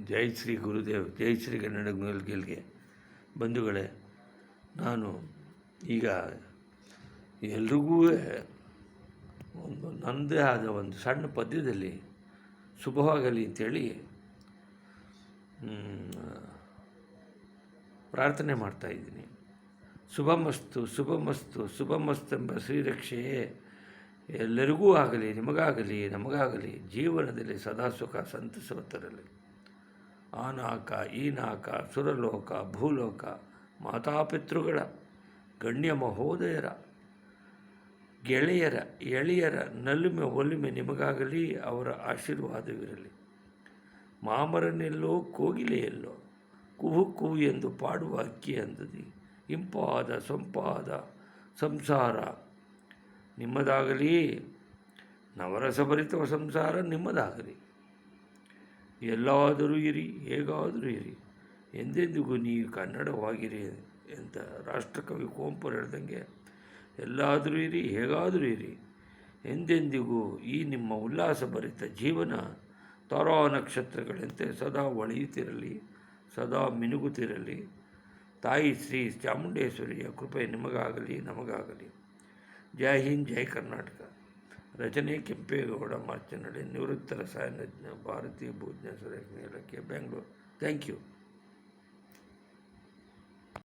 ಜೈ ಶ್ರೀ ಗುರುದೇವ್, ಜೈ ಶ್ರೀ ಕನ್ನಡ ಗೆಲ್ಗೆ. ಬಂಧುಗಳೇ, ನಾನು ಈಗ ಎಲ್ರಿಗೂ ನನ್ನದೇ ಆದ ಒಂದು ಸಣ್ಣ ಪದ್ಯದಲ್ಲಿ ಶುಭವಾಗಲಿ ಅಂತೇಳಿ ಪ್ರಾರ್ಥನೆ ಮಾಡ್ತಾಯಿದ್ದೀನಿ. ಶುಭಮಸ್ತು ಶುಭಮಸ್ತು ಶುಭಮಸ್ತೆಂಬ ಶ್ರೀರಕ್ಷೆಯೇ ಎಲ್ಲರಿಗೂ ಆಗಲಿ, ನಿಮಗಾಗಲಿ, ನಮಗಾಗಲಿ. ಜೀವನದಲ್ಲಿ ಸದಾ ಸುಖ ಸಂತಸವ ತರಲಿ. ಆ ನಾಕ ಈ ನಾಕ, ಸುರಲೋಕ ಭೂಲೋಕ, ಮಾತಾಪಿತೃಗಳ, ಗಣ್ಯ ಮಹೋದಯರ, ಗೆಳೆಯರ ಎಳೆಯರ ನಲುಮೆ ಒಲುಮೆ ನಿಮಗಾಗಲಿ. ಅವರ ಆಶೀರ್ವಾದವಿರಲಿ. ಮಾಮರನೆಲ್ಲೋ ಕೋಗಿಲೆಯಲ್ಲೋ ಕುಹು ಕುಹು ಎಂದು ಪಾಡುವ ಅಕ್ಕಿ ಅಂದದಿ. ಇಂಪಾದ ಸೊಂಪಾದ ಸಂಸಾರ ನಿಮ್ಮದಾಗಲಿ. ನವರಸಭರಿತ ಸಂಸಾರ ನಿಮ್ಮದಾಗಲಿ. ಎಲ್ಲಾದರೂ ಇರಿ, ಹೇಗಾದರೂ ಇರಿ, ಎಂದೆಂದಿಗೂ ನೀವು ಕನ್ನಡವಾಗಿರಿ ಅಂತ ರಾಷ್ಟ್ರಕವಿ ಕುವೆಂಪು ಹೇಳ್ದಂಗೆ, ಎಲ್ಲಾದರೂ ಇರಿ, ಹೇಗಾದರೂ ಇರಿ, ಎಂದೆಂದಿಗೂ ಈ ನಿಮ್ಮ ಉಲ್ಲಾಸಭರಿತ ಜೀವನ ತಾರಾ ನಕ್ಷತ್ರಗಳಂತೆ ಸದಾ ಹೊಳೆಯುತ್ತಿರಲಿ, ಸದಾ ಮಿನುಗುತ್ತಿರಲಿ. ತಾಯಿ ಶ್ರೀ ಚಾಮುಂಡೇಶ್ವರಿಯ ಕೃಪೆ ನಿಮಗಾಗಲಿ, ನಮಗಾಗಲಿ. ಜೈ ಹಿಂದ್, ಜೈ ಕರ್ನಾಟಕ. ರಚನೆ ಕೆಂಪೇಗೌಡ ಮಾರ್ಚನಹಳ್ಳಿ, ನಿವೃತ್ತ ರಸಾಯನಜ್ಞ, ಭಾರತೀಯ ಭೂಜ್ಞ ಸರ್ವೇಕ್ಷಣಾ ಇಲಾಖೆ, ಬೆಂಗಳೂರು. Thank you.